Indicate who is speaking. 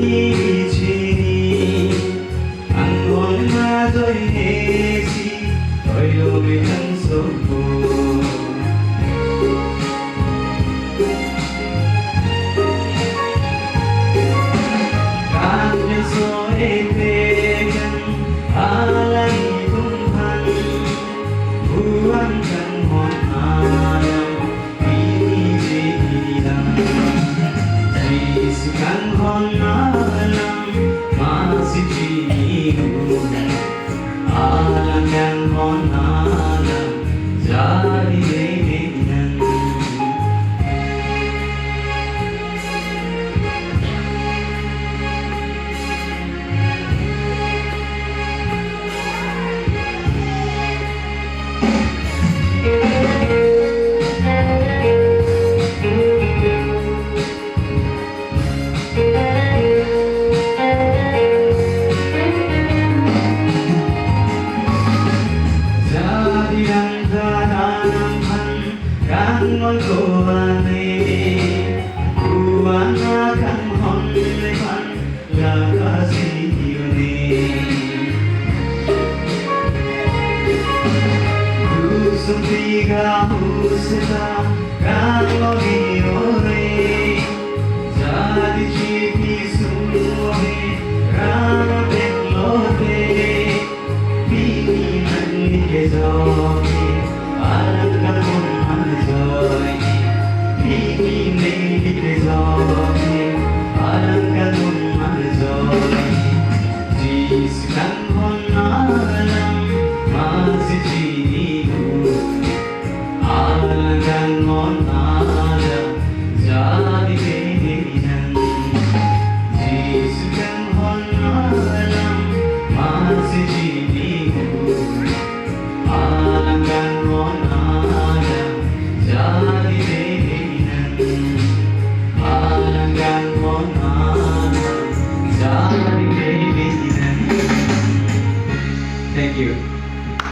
Speaker 1: 이진이 안 얼마도 해지 너의 한소고 감면서의 배경 알라이 동한 무한강원 아람 이진이다 지수강원 아람 마시지이고 아람 양원 아람 자리에 있는 자리랑 다남한 강원 고안에 구안나 강헌레반 라가시오네 구성비가 무스다